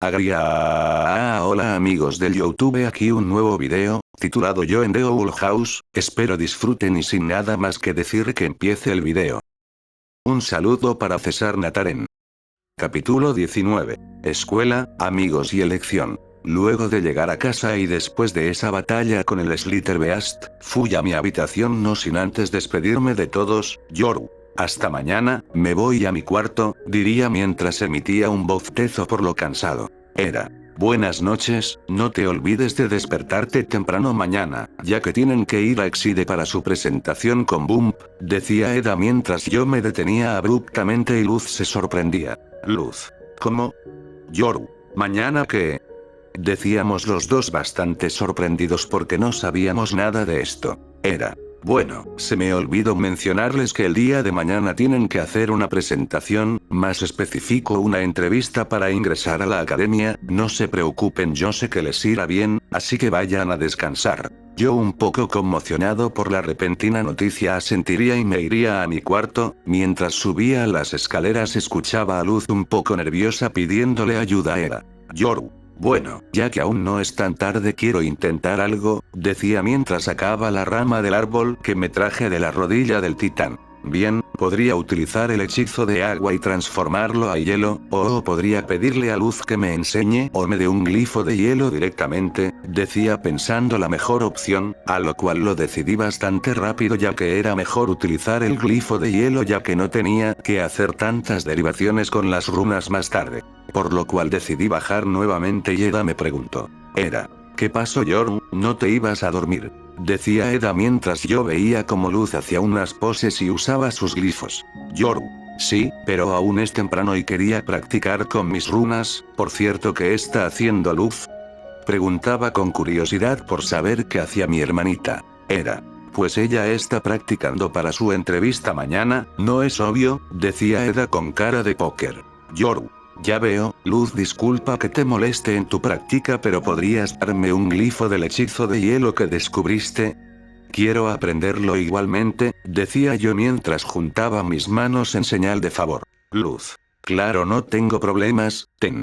Hola amigos del YouTube, aquí un nuevo video, titulado Yo en The Owl House. Espero disfruten y sin nada más que decir que empiece el video. Un saludo para César Nataren. Capítulo 19. Escuela, amigos y elección. Luego de llegar a casa y después de esa batalla con el Slitherbeast, fui a mi habitación no sin antes despedirme de todos. Yoru. Hasta mañana, me voy a mi cuarto, diría mientras emitía un bostezo por lo cansado. Era. Buenas noches, no te olvides de despertarte temprano mañana, ya que tienen que ir a Exide para su presentación con Bump, decía Eda mientras yo me detenía abruptamente y Luz se sorprendía. Luz. ¿Cómo? Yoru. ¿Mañana qué? Decíamos los dos bastante sorprendidos porque no sabíamos nada de esto. Era. Bueno, se me olvidó mencionarles que el día de mañana tienen que hacer una presentación, más específico una entrevista para ingresar a la academia. No se preocupen, yo sé que les irá bien, así que vayan a descansar. Yo un poco conmocionado por la repentina noticia asentiría y me iría a mi cuarto. Mientras subía las escaleras escuchaba a Luz un poco nerviosa pidiéndole ayuda a Eda. Yoru. Bueno, ya que aún no es tan tarde quiero intentar algo, decía mientras sacaba la rama del árbol que me traje de la rodilla del titán. Bien, podría utilizar el hechizo de agua y transformarlo a hielo, o podría pedirle a Luz que me enseñe o me dé un glifo de hielo directamente, decía pensando la mejor opción, a lo cual lo decidí bastante rápido ya que era mejor utilizar el glifo de hielo ya que no tenía que hacer tantas derivaciones con las runas más tarde. Por lo cual decidí bajar nuevamente y Eda me preguntó. Eda. ¿Qué pasó Yoru? ¿No te ibas a dormir? Decía Eda mientras yo veía como Luz hacía unas poses y usaba sus glifos. Yoru. Sí, pero aún es temprano y quería practicar con mis runas. Por cierto, ¿qué está haciendo Luz? Preguntaba con curiosidad por saber qué hacía mi hermanita. Era. Pues ella está practicando para su entrevista mañana, ¿no es obvio? Decía Eda con cara de póker. Yoru. Ya veo, Luz, disculpa que te moleste en tu práctica, pero ¿podrías darme un glifo del hechizo de hielo que descubriste? Quiero aprenderlo igualmente, decía yo mientras juntaba mis manos en señal de favor. Luz. Claro, no tengo problemas, ten.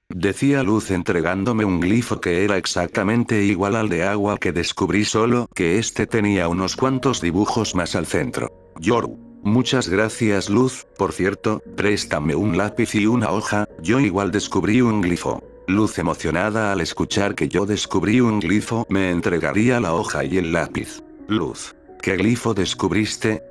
Decía Luz entregándome un glifo que era exactamente igual al de agua que descubrí, solo que este tenía unos cuantos dibujos más al centro. Yoru. Muchas gracias Luz, por cierto, préstame un lápiz y una hoja, yo igual descubrí un glifo. Luz emocionada al escuchar que yo descubrí un glifo me entregaría la hoja y el lápiz. Luz. ¿Qué glifo descubriste?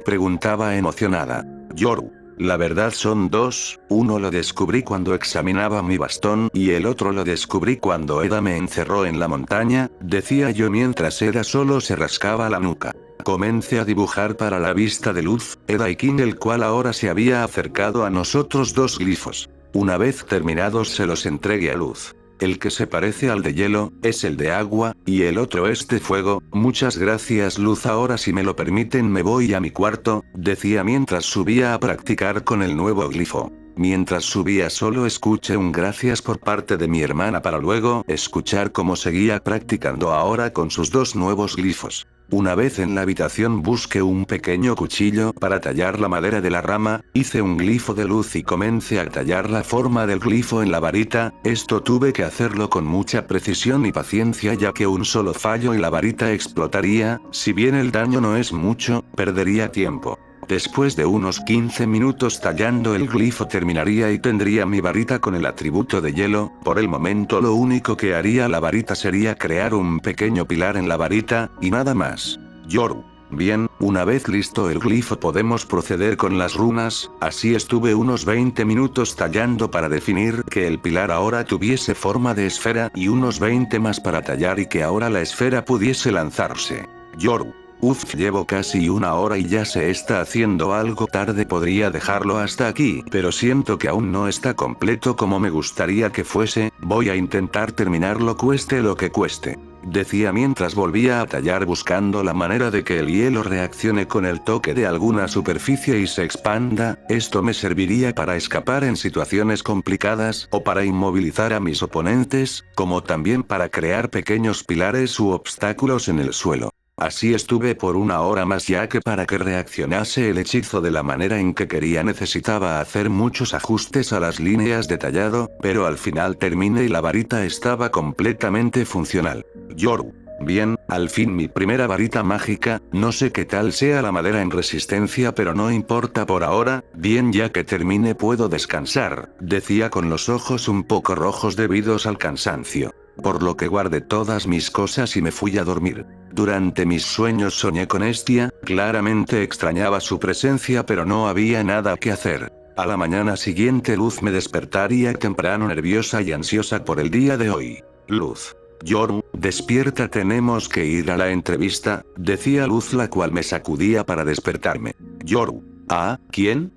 Preguntaba emocionada. Yoru. La verdad son dos, uno lo descubrí cuando examinaba mi bastón y el otro lo descubrí cuando Eda me encerró en la montaña, decía yo mientras Eda solo se rascaba la nuca. Comencé a dibujar para la vista de Luz, Eda y King, el cual ahora se había acercado a nosotros dos glifos. Una vez terminados se los entregué a Luz. El que se parece al de hielo, es el de agua, y el otro es de fuego. Muchas gracias Luz, ahora si me lo permiten me voy a mi cuarto, decía mientras subía a practicar con el nuevo glifo. Mientras subía solo escuché un gracias por parte de mi hermana para luego escuchar cómo seguía practicando ahora con sus dos nuevos glifos. Una vez en la habitación busqué un pequeño cuchillo para tallar la madera de la rama, hice un glifo de luz y comencé a tallar la forma del glifo en la varita. Esto tuve que hacerlo con mucha precisión y paciencia ya que un solo fallo y la varita explotaría. Si bien el daño no es mucho, perdería tiempo. Después de unos 15 minutos tallando el glifo terminaría y tendría mi varita con el atributo de hielo. Por el momento lo único que haría la varita sería crear un pequeño pilar en la varita, y nada más. Yoru. Bien, una vez listo el glifo podemos proceder con las runas. Así estuve unos 20 minutos tallando para definir que el pilar ahora tuviese forma de esfera y unos 20 más para tallar y que ahora la esfera pudiese lanzarse. Yoru. Uf, llevo casi una hora y ya se está haciendo algo tarde, podría dejarlo hasta aquí, pero siento que aún no está completo como me gustaría que fuese. Voy a intentar terminarlo cueste lo que cueste. Decía mientras volvía a tallar buscando la manera de que el hielo reaccione con el toque de alguna superficie y se expanda. Esto me serviría para escapar en situaciones complicadas o para inmovilizar a mis oponentes, como también para crear pequeños pilares u obstáculos en el suelo. Así estuve por una hora más, ya que para que reaccionase el hechizo de la manera en que quería necesitaba hacer muchos ajustes a las líneas de tallado, pero al final terminé y la varita estaba completamente funcional. Yoru. Bien, al fin mi primera varita mágica, no sé qué tal sea la madera en resistencia, pero no importa por ahora, bien, ya que termine puedo descansar, decía con los ojos un poco rojos debidos al cansancio. Por lo que guardé todas mis cosas y me fui a dormir. Durante mis sueños soñé con Estia, claramente extrañaba su presencia pero no había nada que hacer. A la mañana siguiente Luz me despertaría temprano, nerviosa y ansiosa por el día de hoy. Luz. Yoru, despierta, tenemos que ir a la entrevista, decía Luz, la cual me sacudía para despertarme. Yoru. ¿Ah, quién?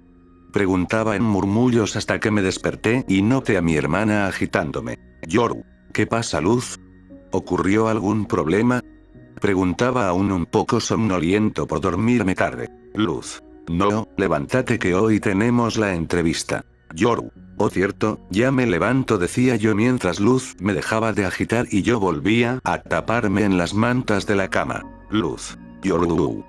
Preguntaba en murmullos hasta que me desperté y noté a mi hermana agitándome. Yoru. ¿Qué pasa, Luz? ¿Ocurrió algún problema? Preguntaba aún un poco somnoliento por dormirme tarde. Luz. No, levántate que hoy tenemos la entrevista. Yoru. Oh, cierto, ya me levanto, decía yo mientras Luz me dejaba de agitar y yo volvía a taparme en las mantas de la cama. Luz. Yoru.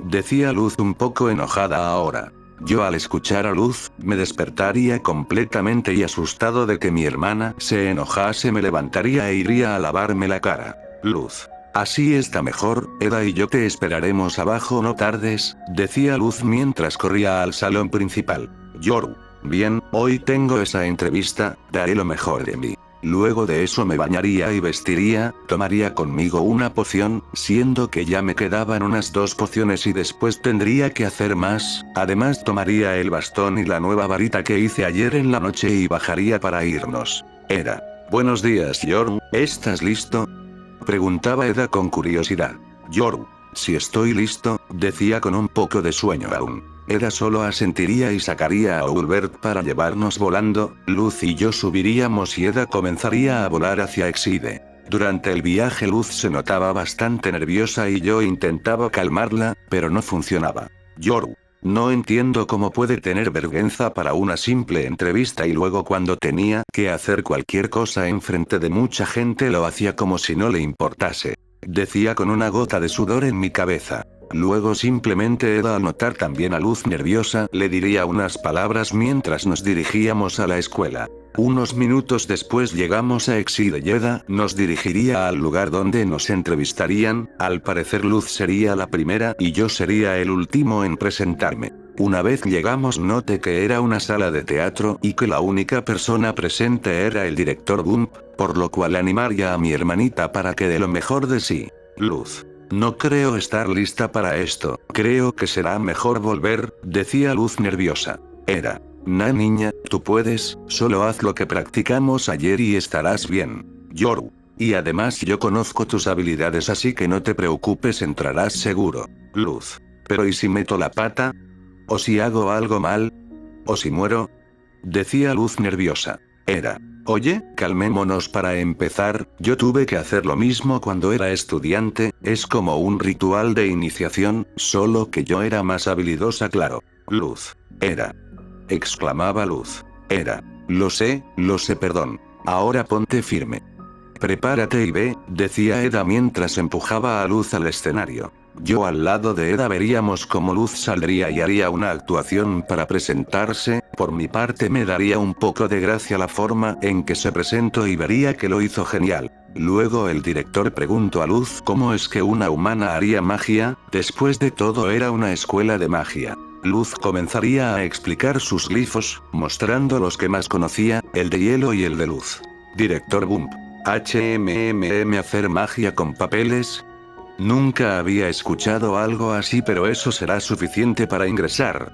Decía Luz un poco enojada ahora. Yo al escuchar a Luz, me despertaría completamente y asustado de que mi hermana se enojase me levantaría e iría a lavarme la cara. Luz. Así está mejor, Eda y yo te esperaremos abajo, no tardes, decía Luz mientras corría al salón principal. Yoru. Bien, hoy tengo esa entrevista, daré lo mejor de mí. Luego de eso me bañaría y vestiría, tomaría conmigo una poción, siendo que ya me quedaban unas 2 pociones y después tendría que hacer más, además tomaría el bastón y la nueva varita que hice ayer en la noche y bajaría para irnos. Era. Buenos días, Yoru, ¿estás listo? Preguntaba Eda con curiosidad. Yoru. Si estoy listo, decía con un poco de sueño aún. Eda solo asentiría y sacaría a Ulbert para llevarnos volando, Luz y yo subiríamos y Eda comenzaría a volar hacia Exide. Durante el viaje Luz se notaba bastante nerviosa y yo intentaba calmarla, pero no funcionaba. Yoru. No entiendo cómo puede tener vergüenza para una simple entrevista y luego cuando tenía que hacer cualquier cosa enfrente de mucha gente lo hacía como si no le importase. Decía con una gota de sudor en mi cabeza. Luego simplemente Eda, al notar también a Luz nerviosa, le diría unas palabras mientras nos dirigíamos a la escuela. Unos minutos después llegamos a Exide y Eda nos dirigiría al lugar donde nos entrevistarían, al parecer Luz sería la primera y yo sería el último en presentarme. Una vez llegamos noté que era una sala de teatro y que la única persona presente era el director Bump, por lo cual animaría a mi hermanita para que dé lo mejor de sí. Luz. No creo estar lista para esto, creo que será mejor volver, decía Luz nerviosa. Era. Nah, niña, tú puedes, solo haz lo que practicamos ayer y estarás bien. Yoru. Y además yo conozco tus habilidades, así que no te preocupes, entrarás seguro. Luz. Pero ¿y si meto la pata? ¿O si hago algo mal? ¿O si muero? Decía Luz nerviosa. Era. Oye, calmémonos, para empezar, yo tuve que hacer lo mismo cuando era estudiante, es como un ritual de iniciación, solo que yo era más habilidosa, claro. Luz. Era. Exclamaba Luz. Era. Lo sé, perdón. Ahora ponte firme. Prepárate y ve, decía Eda mientras empujaba a Luz al escenario. Yo al lado de Eda veríamos cómo Luz saldría y haría una actuación para presentarse, por mi parte me daría un poco de gracia la forma en que se presentó y vería que lo hizo genial. Luego el director preguntó a Luz cómo es que una humana haría magia, después de todo era una escuela de magia. Luz comenzaría a explicar sus glifos, mostrando los que más conocía, el de hielo y el de luz. Director Bump. Hacer magia con papeles. Nunca había escuchado algo así, pero eso será suficiente para ingresar.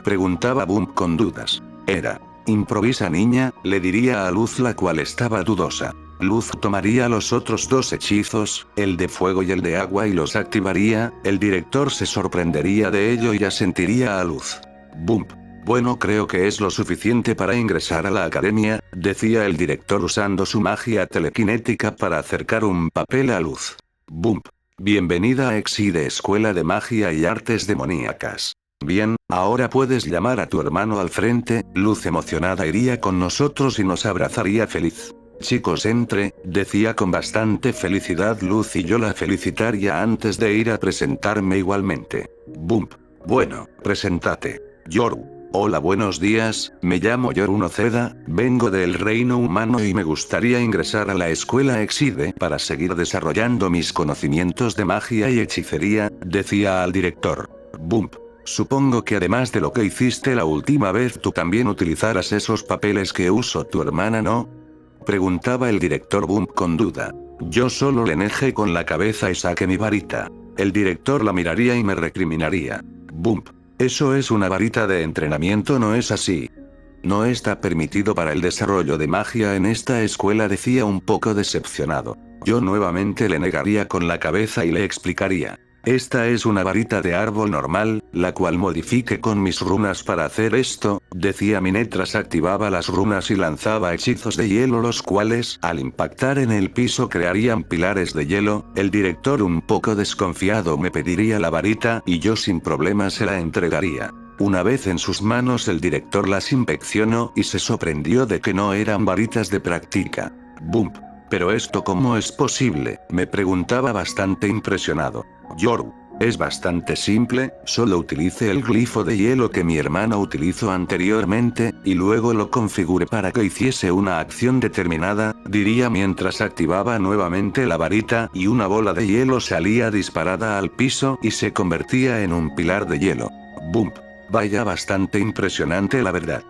Preguntaba Bump con dudas. Era. Improvisa, niña, le diría a Luz, la cual estaba dudosa. Luz tomaría los otros 2 hechizos, el de fuego y el de agua, y los activaría, el director se sorprendería de ello y asentiría a Luz. Bump. Bueno, creo que es lo suficiente para ingresar a la academia, decía el director usando su magia telequinética para acercar un papel a Luz. Bump. Bienvenida a Exide, Escuela de Magia y Artes Demoníacas. Bien, ahora puedes llamar a tu hermano al frente. Luz emocionada iría con nosotros y nos abrazaría feliz. Chicos, entre, decía con bastante felicidad Luz, y yo la felicitaría antes de ir a presentarme igualmente. Bump. Bueno, preséntate. Yoru. Hola, buenos días, me llamo Yoru Noceda, vengo del reino humano y me gustaría ingresar a la escuela Exide para seguir desarrollando mis conocimientos de magia y hechicería, decía al director. Bump. Supongo que además de lo que hiciste la última vez, tú también utilizarás esos papeles que usó tu hermana, ¿no? Preguntaba el director Bump con duda. Yo solo le negé con la cabeza y saqué mi varita. El director la miraría y me recriminaría. Bump. Eso es una varita de entrenamiento, ¿no es así? No está permitido para el desarrollo de magia en esta escuela, decía un poco decepcionado. Yo nuevamente le negaría con la cabeza y le explicaría. Esta es una varita de árbol normal, la cual modifique con mis runas para hacer esto, decía mientras activaba las runas y lanzaba hechizos de hielo, los cuales, al impactar en el piso, crearían pilares de hielo. El director, un poco desconfiado, me pediría la varita y yo sin problema se la entregaría. Una vez en sus manos, el director las inspeccionó y se sorprendió de que no eran varitas de práctica. Bump. ¿Pero esto cómo es posible?, me preguntaba bastante impresionado. Yoru. Es bastante simple, solo utilice el glifo de hielo que mi hermano utilizó anteriormente, y luego lo configure para que hiciese una acción determinada, diría mientras activaba nuevamente la varita y una bola de hielo salía disparada al piso y se convertía en un pilar de hielo. Bump. Vaya, bastante impresionante la verdad.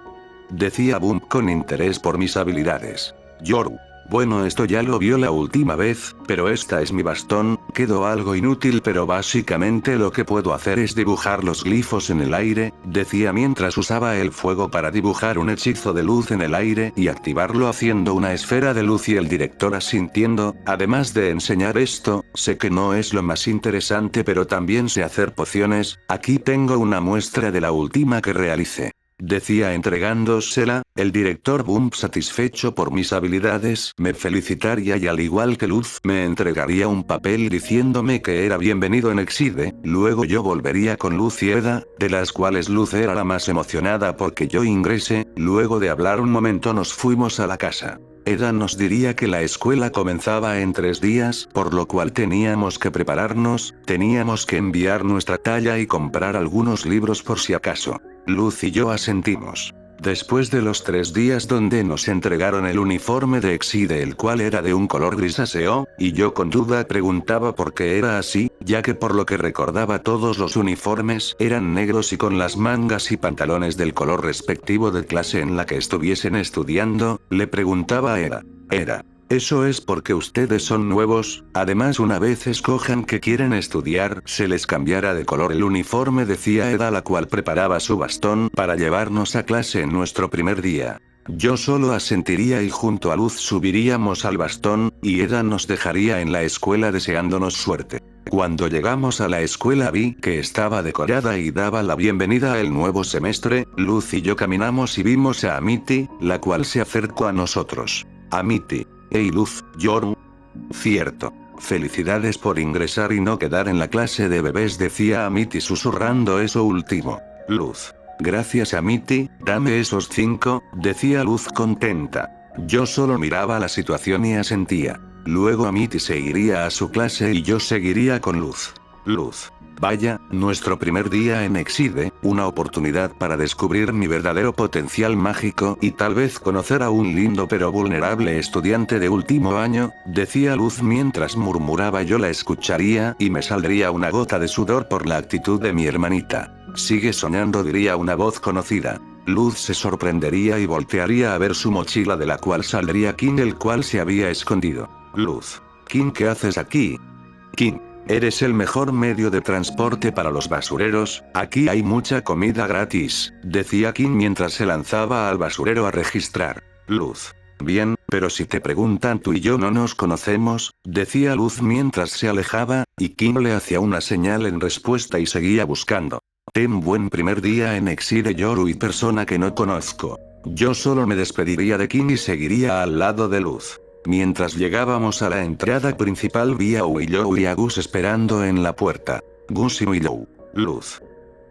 Decía Bump con interés por mis habilidades. Yoru. Bueno, esto ya lo vio la última vez, pero esta es mi bastón, quedó algo inútil, pero básicamente lo que puedo hacer es dibujar los glifos en el aire, decía mientras usaba el fuego para dibujar un hechizo de luz en el aire y activarlo haciendo una esfera de luz, y el director asintiendo. Además de enseñar esto, sé que no es lo más interesante, pero también sé hacer pociones, aquí tengo una muestra de la última que realicé. Decía entregándosela. El director Bump, satisfecho por mis habilidades, me felicitaría y al igual que Luz me entregaría un papel diciéndome que era bienvenido en Exide. Luego yo volvería con Luz y Eda, de las cuales Luz era la más emocionada porque yo ingresé. Luego de hablar un momento nos fuimos a la casa. Eda nos diría que la escuela comenzaba en 3 días, por lo cual teníamos que prepararnos, teníamos que enviar nuestra talla y comprar algunos libros por si acaso. Luz y yo asentimos. Después de los 3 días donde nos entregaron el uniforme de Exide, el cual era de un color grisáceo, y yo con duda preguntaba por qué era así, ya que por lo que recordaba todos los uniformes eran negros y con las mangas y pantalones del color respectivo de clase en la que estuviesen estudiando. Le preguntaba a Eda. Eso es porque ustedes son nuevos, además una vez escojan que quieren estudiar, se les cambiará de color el uniforme, decía Eda, la cual preparaba su bastón para llevarnos a clase en nuestro primer día. Yo solo asentiría y junto a Luz subiríamos al bastón, y Eda nos dejaría en la escuela deseándonos suerte. Cuando llegamos a la escuela vi que estaba decorada y daba la bienvenida al nuevo semestre. Luz y yo caminamos y vimos a Amity, la cual se acercó a nosotros. Amity. Hey Luz, Yoru. Cierto. Felicidades por ingresar y no quedar en la clase de bebés, decía Amity susurrando eso último. Luz. Gracias Amity, dame esos 5, decía Luz contenta. Yo solo miraba la situación y asentía. Luego Amity se iría a su clase y yo seguiría con Luz. Luz. Vaya, nuestro primer día en Exide, una oportunidad para descubrir mi verdadero potencial mágico y tal vez conocer a un lindo pero vulnerable estudiante de último año, decía Luz mientras murmuraba. Yo la escucharía y me saldría una gota de sudor por la actitud de mi hermanita. Sigue soñando, diría una voz conocida. Luz se sorprendería y voltearía a ver su mochila, de la cual saldría King, el cual se había escondido. Luz. King, ¿qué haces aquí? King. Eres el mejor medio de transporte para los basureros, aquí hay mucha comida gratis, decía King mientras se lanzaba al basurero a registrar. Luz. Bien, pero si te preguntan, tú y yo no nos conocemos, decía Luz mientras se alejaba, y King le hacía una señal en respuesta y seguía buscando. Ten buen primer día en Exide, Yoru, y persona que no conozco. Yo solo me despediría de King y seguiría al lado de Luz. Mientras llegábamos a la entrada principal vi a Willow y a Gus esperando en la puerta. Gus y Willow. Luz.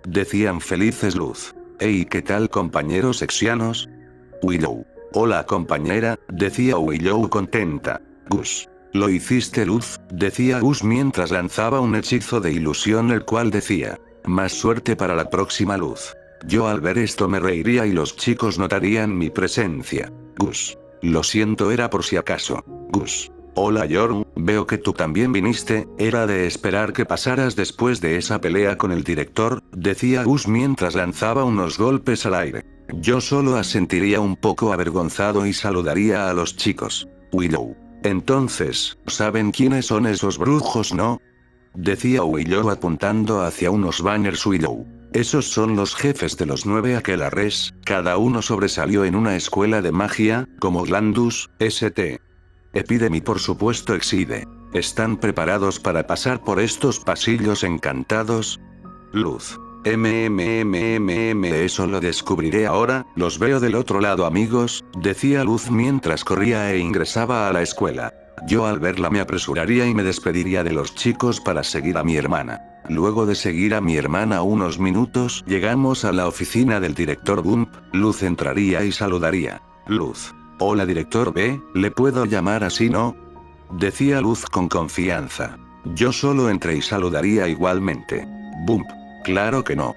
Decían felices Luz. Hey, ¿qué tal compañeros exianos? Willow. Hola compañera, decía Willow contenta. Gus. Lo hiciste Luz, decía Gus mientras lanzaba un hechizo de ilusión el cual decía. Más suerte para la próxima Luz. Yo al ver esto me reiría y los chicos notarían mi presencia. Gus. Lo siento, era por si acaso. Gus. Hola Jorn, veo que tú también viniste, era de esperar que pasaras después de esa pelea con el director, decía Gus mientras lanzaba unos golpes al aire. Yo solo asentiría un poco avergonzado y saludaría a los chicos. Willow. Entonces, ¿saben quiénes son esos brujos, no? Decía Willow apuntando hacia unos banners. Willow. Esos son los jefes de los 9 aquelarres, cada uno sobresalió en una escuela de magia, como Glandus, St. Epidemi por supuesto Exide. ¿Están preparados para pasar por estos pasillos encantados? Luz. Eso lo descubriré ahora, los veo del otro lado amigos, decía Luz mientras corría e ingresaba a la escuela. Yo al verla me apresuraría y me despediría de los chicos para seguir a mi hermana. Luego de seguir a mi hermana unos minutos, llegamos a la oficina del director Bump, Luz entraría y saludaría. Luz. Hola director B, ¿le puedo llamar así no? Decía Luz con confianza. Yo solo entré y saludaría igualmente. Bump. Claro que no.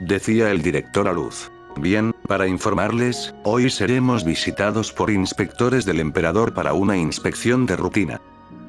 Decía el director a Luz. Bien, para informarles, hoy seremos visitados por inspectores del emperador para una inspección de rutina.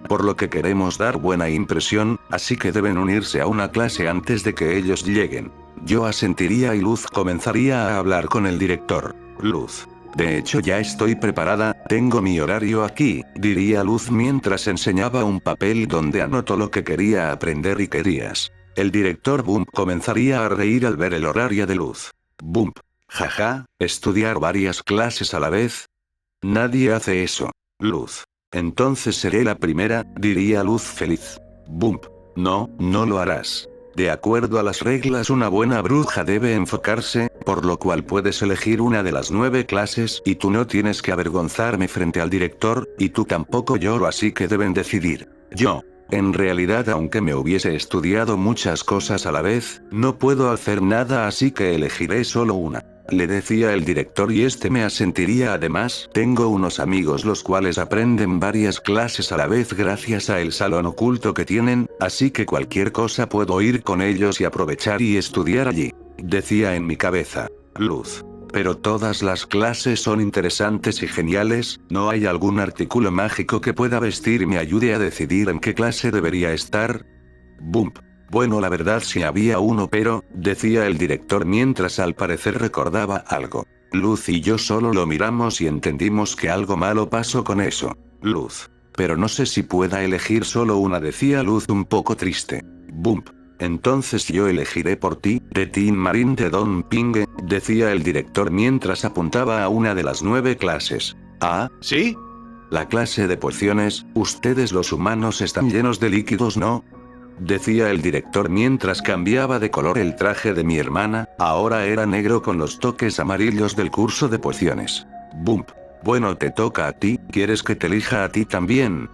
Por lo que queremos dar buena impresión, así que deben unirse a una clase antes de que ellos lleguen. Yo asentiría y Luz comenzaría a hablar con el director. Luz. De hecho ya estoy preparada, tengo mi horario aquí, diría Luz mientras enseñaba un papel donde anotó lo que quería aprender y querías. El director Bump comenzaría a reír al ver el horario de Luz. Bump. Jaja, ¿estudiar varias clases a la vez? Nadie hace eso. Luz. Entonces seré la primera, diría Luz feliz. Bump. No, no lo harás. De acuerdo a las reglas una buena bruja debe enfocarse, por lo cual puedes elegir una de las 9 clases y tú no tienes que avergonzarme frente al director, y tú tampoco yo, así que deben decidir. Yo. En realidad aunque me hubiese estudiado muchas cosas a la vez, no puedo hacer nada así que elegiré solo una. Le decía el director y este me asentiría. Además, tengo unos amigos los cuales aprenden varias clases a la vez gracias a el salón oculto que tienen, así que cualquier cosa puedo ir con ellos y aprovechar y estudiar allí. Decía en mi cabeza. Luz. Pero todas las clases son interesantes y geniales, ¿no hay algún artículo mágico que pueda vestir y me ayude a decidir en qué clase debería estar? Bump. Bueno, la verdad sí había uno, pero, decía el director mientras al parecer recordaba algo. Luz y yo solo lo miramos y entendimos que algo malo pasó con eso. Luz. Pero no sé si pueda elegir solo una, decía Luz un poco triste. Bump. Entonces yo elegiré por ti, de Team Marine de Don Ping, decía el director mientras apuntaba a una de las 9 clases. Ah, ¿sí? La clase de pociones, ustedes los humanos están llenos de líquidos, ¿no? Decía el director mientras cambiaba de color el traje de mi hermana, ahora era negro con los toques amarillos del curso de pociones. Bump. Bueno, te toca a ti, ¿quieres que te elija a ti también?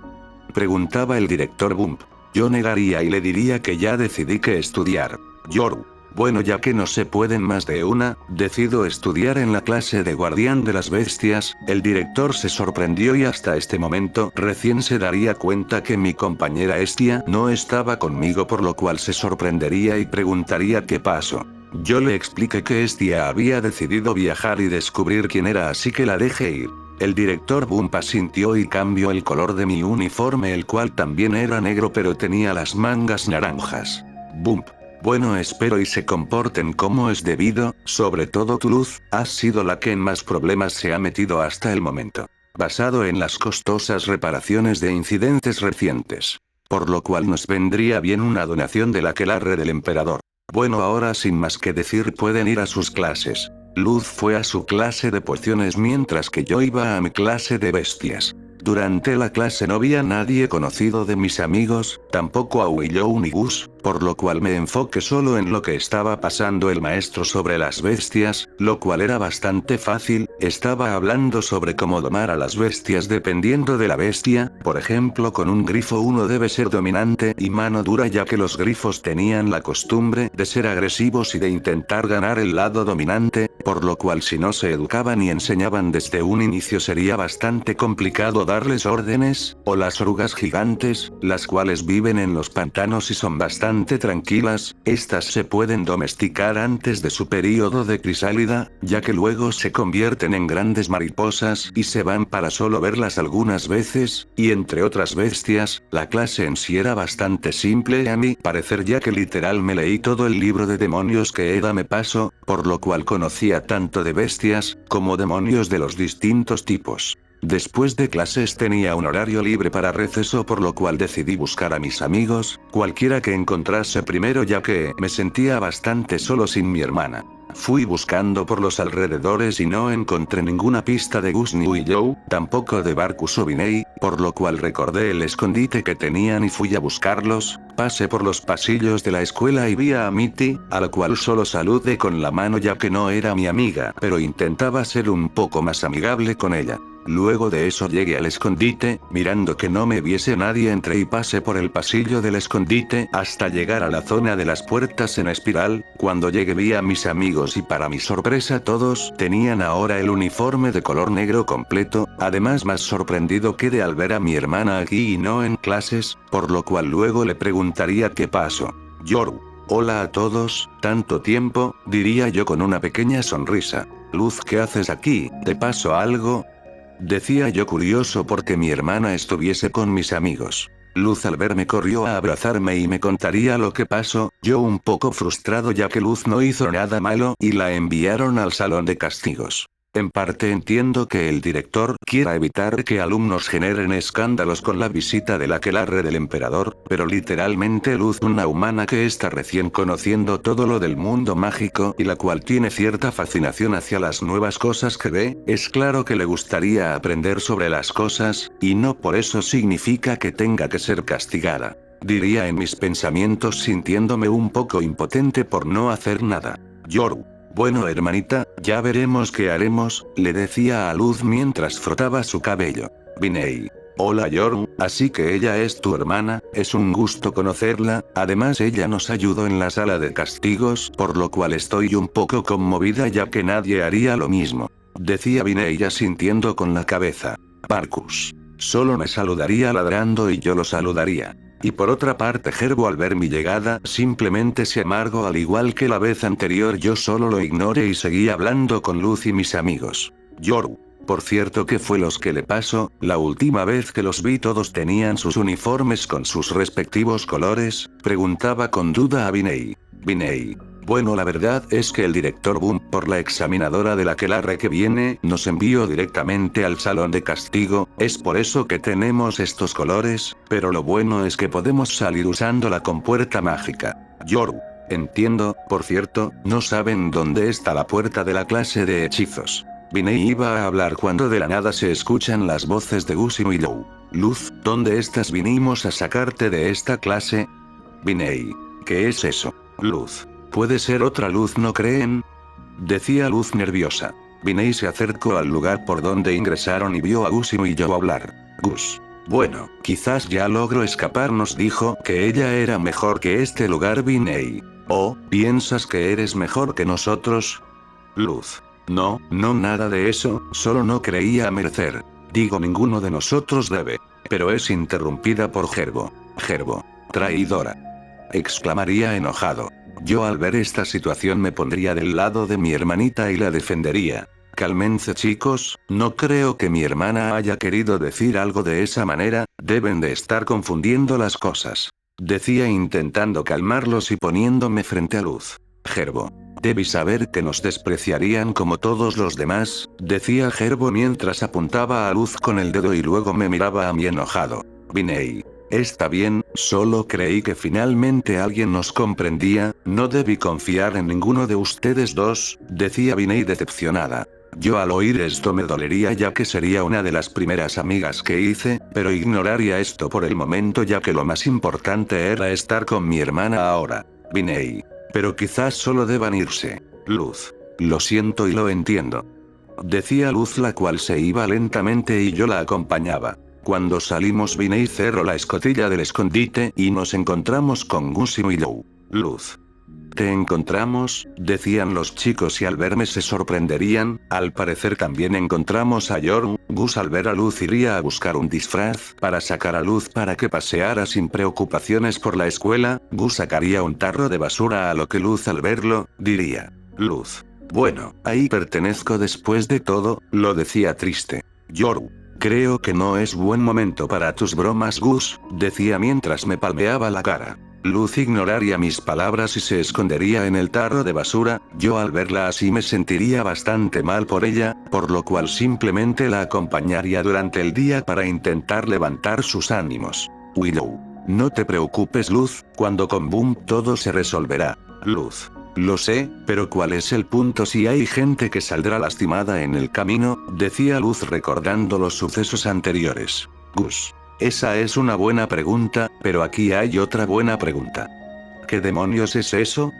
Preguntaba el director Bump. Yo negaría y le diría que ya decidí que estudiar. Yoru. Bueno, ya que no se pueden más de una, decido estudiar en la clase de guardián de las bestias. El director se sorprendió y hasta este momento recién se daría cuenta que mi compañera Estia no estaba conmigo, por lo cual se sorprendería y preguntaría qué pasó. Yo le expliqué que Estia había decidido viajar y descubrir quién era, así que la dejé ir. El director Bump asintió y cambió el color de mi uniforme, el cual también era negro pero tenía las mangas naranjas. Bump. Bueno, espero y se comporten como es debido, sobre todo tu Luz, has sido la que en más problemas se ha metido hasta el momento. Basado en las costosas reparaciones de incidentes recientes. Por lo cual nos vendría bien una donación del aquelarre del emperador. Bueno, ahora sin más que decir pueden ir a sus clases. Luz fue a su clase de pociones mientras que yo iba a mi clase de bestias. Durante la clase no vi a nadie conocido de mis amigos, tampoco a Willow ni Gus, por lo cual me enfoqué solo en lo que estaba pasando el maestro sobre las bestias, lo cual era bastante fácil. Estaba hablando sobre cómo domar a las bestias dependiendo de la bestia. Por ejemplo, con un grifo uno debe ser dominante y mano dura, ya que los grifos tenían la costumbre de ser agresivos y de intentar ganar el lado dominante, por lo cual si no se educaban y enseñaban desde un inicio sería bastante complicado darles órdenes. O las orugas gigantes, las cuales viven en los pantanos y son bastante tranquilas. Estas se pueden domesticar antes de su período de crisálida, ya que luego se convierten en grandes mariposas y se van para solo verlas algunas veces. Y entre otras bestias, la clase en sí era bastante simple a mi parecer, ya que literal me leí todo el libro de demonios que Eda me pasó, por lo cual conocía tanto de bestias como demonios de los distintos tipos. Después de clases tenía un horario libre para receso, por lo cual decidí buscar a mis amigos, cualquiera que encontrase primero, ya que me sentía bastante solo sin mi hermana. Fui buscando por los alrededores y no encontré ninguna pista de Gus ni Willow, tampoco de Barkus o Viney, por lo cual recordé el escondite que tenían y fui a buscarlos. Pasé por los pasillos de la escuela y vi a Mitty, a la cual solo saludé con la mano ya que no era mi amiga, pero intentaba ser un poco más amigable con ella. Luego de eso llegué al escondite, mirando que no me viese nadie, entré y pasé por el pasillo del escondite hasta llegar a la zona de las puertas en espiral. Cuando llegué vi a mis amigos y para mi sorpresa todos tenían ahora el uniforme de color negro completo, además más sorprendido quedé al ver a mi hermana aquí y no en clases, por lo cual luego le preguntaría qué pasó. Yoru. Hola a todos, tanto tiempo, diría yo con una pequeña sonrisa. Luz, ¿qué haces aquí? ¿Te pasó algo? Decía yo curioso porque mi hermana estuviese con mis amigos. Luz al verme corrió a abrazarme y me contaría lo que pasó, yo un poco frustrado ya que Luz no hizo nada malo y la enviaron al salón de castigos. En parte entiendo que el director quiera evitar que alumnos generen escándalos con la visita del aquelarre del emperador, pero literalmente Luz, una humana que está recién conociendo todo lo del mundo mágico y la cual tiene cierta fascinación hacia las nuevas cosas que ve, es claro que le gustaría aprender sobre las cosas, y no por eso significa que tenga que ser castigada. Diría en mis pensamientos sintiéndome un poco impotente por no hacer nada. Yoru. Bueno hermanita, ya veremos qué haremos, le decía a Luz mientras frotaba su cabello. Viney. Hola Yoru, así que ella es tu hermana, es un gusto conocerla, además ella nos ayudó en la sala de castigos, por lo cual estoy un poco conmovida ya que nadie haría lo mismo. Decía Viney asintiendo con la cabeza. Barkus. Solo me saludaría ladrando y yo lo saludaría. Y por otra parte Gerbo al ver mi llegada simplemente se amargó al igual que la vez anterior, yo solo lo ignoré y seguí hablando con Luz y mis amigos. Yoru. Por cierto, ¿qué fue los que le pasó? La última vez que los vi todos tenían sus uniformes con sus respectivos colores, preguntaba con duda a Viney. Viney. Bueno, la verdad es que el director Boom, por la examinadora del aquelarre que viene, nos envió directamente al salón de castigo, es por eso que tenemos estos colores, pero lo bueno es que podemos salir usando la compuerta mágica. Yoru. Entiendo, por cierto, no saben dónde está la puerta de la clase de hechizos. Viney iba a hablar cuando de la nada se escuchan las voces de Gus y Willow. Luz, ¿dónde estás? Vinimos a sacarte de esta clase. Viney. ¿Qué es eso? Luz. Puede ser otra Luz, ¿no creen? Decía Luz nerviosa. Viney se acercó al lugar por donde ingresaron y vio a Gus y Willow hablar. Gus. Bueno, quizás ya logro escapar, nos dijo que ella era mejor que este lugar. Viney. ¿Oh, piensas que eres mejor que nosotros? Luz. No, nada de eso, solo no creía merecer. Digo, ninguno de nosotros debe. Pero es interrumpida por Gerbo. Gerbo. Traidora. Exclamaría enojado. Yo al ver esta situación me pondría del lado de mi hermanita y la defendería. Cálmense chicos, no creo que mi hermana haya querido decir algo de esa manera, deben de estar confundiendo las cosas. Decía intentando calmarlos y poniéndome frente a Luz. Gerbo. Debí saber que nos despreciarían como todos los demás, decía Gerbo mientras apuntaba a Luz con el dedo y luego me miraba a mí enojado. Viney. Está bien, solo creí que finalmente alguien nos comprendía, no debí confiar en ninguno de ustedes dos, decía Viney decepcionada. Yo al oír esto me dolería ya que sería una de las primeras amigas que hice, pero ignoraría esto por el momento ya que lo más importante era estar con mi hermana ahora. Vinay. Pero quizás solo deban irse. Luz. Lo siento y lo entiendo. Decía Luz, la cual se iba lentamente y yo la acompañaba. Cuando salimos Vinay cerró la escotilla del escondite y nos encontramos con Gus y Willow. Luz. Te encontramos, decían los chicos y al verme se sorprenderían. Al parecer también encontramos a Yoru. Gus al ver a Luz iría a buscar un disfraz para sacar a Luz para que paseara sin preocupaciones por la escuela. Gus sacaría un tarro de basura, a lo que Luz al verlo, diría: Luz. Bueno, ahí pertenezco después de todo, lo decía triste. Yoru. Creo que no es buen momento para tus bromas, Gus, decía mientras me palmeaba la cara. Luz ignoraría mis palabras y se escondería en el tarro de basura. Yo al verla así me sentiría bastante mal por ella, por lo cual simplemente la acompañaría durante el día para intentar levantar sus ánimos. Willow. No te preocupes, Luz, cuando con Boom todo se resolverá. Luz. Lo sé, pero ¿cuál es el punto si hay gente que saldrá lastimada en el camino? Decía Luz recordando los sucesos anteriores. Gus. Esa es una buena pregunta, pero aquí hay otra buena pregunta. ¿Qué demonios es eso?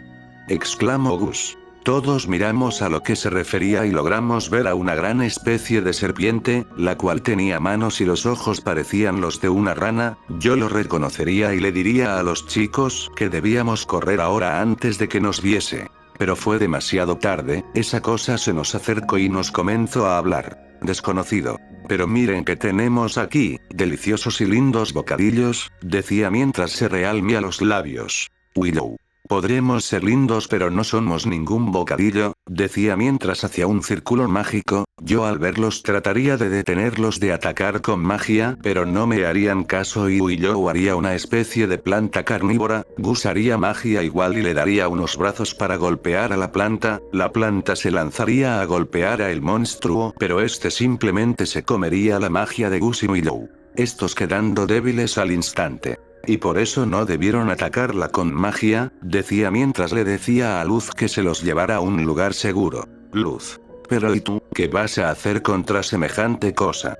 Exclamó Gus. Todos miramos a lo que se refería y logramos ver a una gran especie de serpiente, la cual tenía manos y los ojos parecían los de una rana. Yo lo reconocería y le diría a los chicos que debíamos correr ahora antes de que nos viese. Pero fue demasiado tarde, esa cosa se nos acercó y nos comenzó a hablar. Desconocido. Pero miren que tenemos aquí, deliciosos y lindos bocadillos, decía mientras se realmía los labios. Willow. Podremos ser lindos pero no somos ningún bocadillo, decía mientras hacía un círculo mágico. Yo al verlos trataría de detenerlos de atacar con magia, pero no me harían caso y Willow haría una especie de planta carnívora. Gus haría magia igual y le daría unos brazos para golpear a la planta se lanzaría a golpear a el monstruo, pero este simplemente se comería la magia de Gus y Willow. Estos quedando débiles al instante. Y por eso no debieron atacarla con magia, decía mientras le decía a Luz que se los llevara a un lugar seguro. Luz. Pero ¿y tú, qué vas a hacer contra semejante cosa?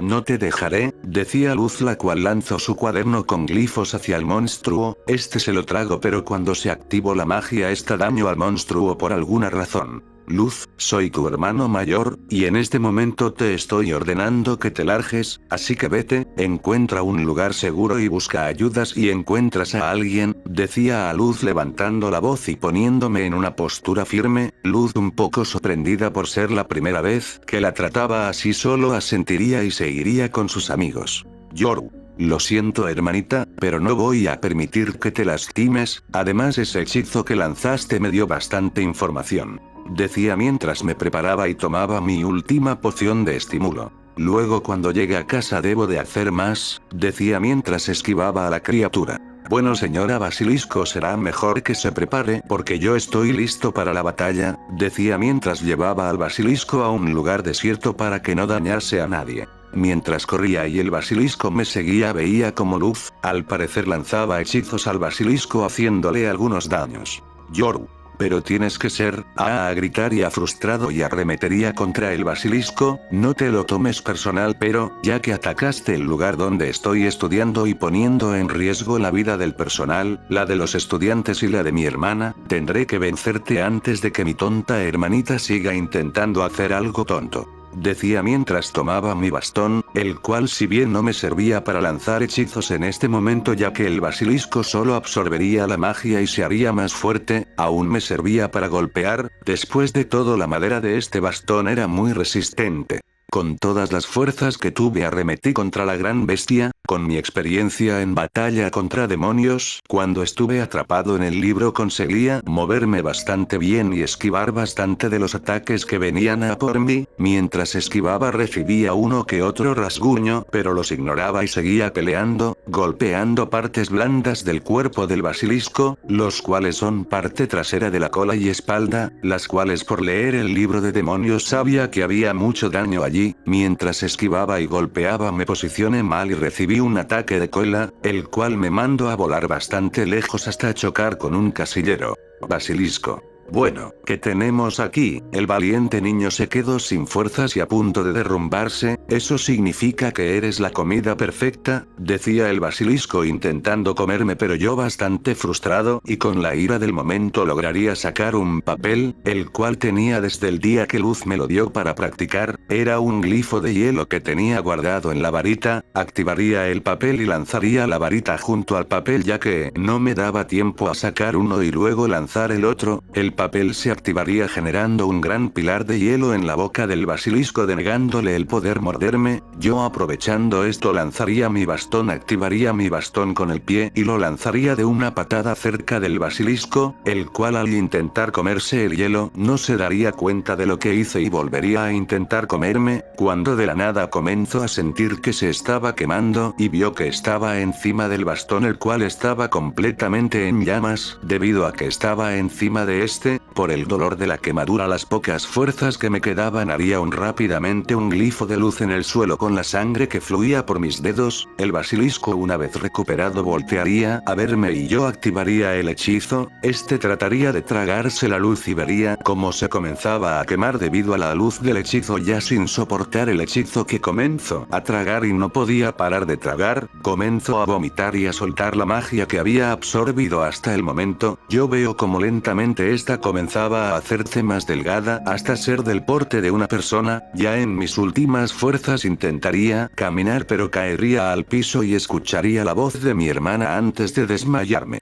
No te dejaré, decía Luz, la cual lanzó su cuaderno con glifos hacia el monstruo. Este se lo trago, pero cuando se activó la magia esta daño al monstruo por alguna razón. Luz, soy tu hermano mayor, y en este momento te estoy ordenando que te largues, así que vete, encuentra un lugar seguro y busca ayudas y encuentras a alguien, decía a Luz levantando la voz y poniéndome en una postura firme. Luz, un poco sorprendida por ser la primera vez que la trataba así, solo asentiría y seguiría con sus amigos. Yoru. Lo siento, hermanita, pero no voy a permitir que te lastimes, además ese hechizo que lanzaste me dio bastante información. Decía mientras me preparaba y tomaba mi última poción de estímulo. Luego cuando llegue a casa debo de hacer más, decía mientras esquivaba a la criatura. Bueno, señora Basilisco, será mejor que se prepare porque yo estoy listo para la batalla, decía mientras llevaba al basilisco a un lugar desierto para que no dañase a nadie. Mientras corría y el basilisco me seguía, veía como Luz, al parecer, lanzaba hechizos al basilisco haciéndole algunos daños. Yoru. Pero tienes que ser, a gritar y frustrado y arremetería contra el basilisco. No te lo tomes personal, pero, ya que atacaste el lugar donde estoy estudiando y poniendo en riesgo la vida del personal, la de los estudiantes y la de mi hermana, tendré que vencerte antes de que mi tonta hermanita siga intentando hacer algo tonto. Decía mientras tomaba mi bastón, el cual si bien no me servía para lanzar hechizos en este momento ya que el basilisco solo absorbería la magia y se haría más fuerte, aún me servía para golpear. Después de todo, la madera de este bastón era muy resistente. Con todas las fuerzas que tuve arremetí contra la gran bestia. Con mi experiencia en batalla contra demonios, cuando estuve atrapado en el libro conseguía moverme bastante bien y esquivar bastante de los ataques que venían a por mí. Mientras esquivaba recibía uno que otro rasguño, pero los ignoraba y seguía peleando, golpeando partes blandas del cuerpo del basilisco, los cuales son parte trasera de la cola y espalda, las cuales por leer el libro de demonios sabía que había mucho daño allí. Mientras esquivaba y golpeaba me posicioné mal y recibí un ataque de cola, el cual me mandó a volar bastante lejos hasta chocar con un casillero. Basilisco. Bueno, ¿qué tenemos aquí? El valiente niño se quedó sin fuerzas y a punto de derrumbarse. Eso significa que eres la comida perfecta, decía el basilisco intentando comerme, pero yo bastante frustrado y con la ira del momento lograría sacar un papel, el cual tenía desde el día que Luz me lo dio para practicar. Era un glifo de hielo que tenía guardado en la varita. Activaría el papel y lanzaría la varita junto al papel, ya que no me daba tiempo a sacar uno y luego lanzar el otro. El papel se activaría generando un gran pilar de hielo en la boca del basilisco, denegándole el poder morderme. Yo, aprovechando esto, lanzaría mi bastón, activaría mi bastón con el pie y lo lanzaría de una patada cerca del basilisco, el cual al intentar comerse el hielo no se daría cuenta de lo que hice y volvería a intentar comerme, cuando de la nada comenzó a sentir que se estaba quemando y vio que estaba encima del bastón, el cual estaba completamente en llamas. Debido a que estaba encima de este, por el dolor de la quemadura, las pocas fuerzas que me quedaban, haría rápidamente un glifo de luz en el suelo con la sangre que fluía por mis dedos. El basilisco, una vez recuperado, voltearía a verme y yo activaría el hechizo. Este trataría de tragarse la luz y vería cómo se comenzaba a quemar debido a la luz del hechizo. Ya sin soportar el hechizo, que comenzó a tragar y no podía parar de tragar, comenzó a vomitar y a soltar la magia que había absorbido hasta el momento. Yo veo como lentamente esta comenzaba a hacerse más delgada hasta ser del porte de una persona. Ya en mis últimas fuerzas intentaría caminar, pero caería al piso y escucharía la voz de mi hermana antes de desmayarme.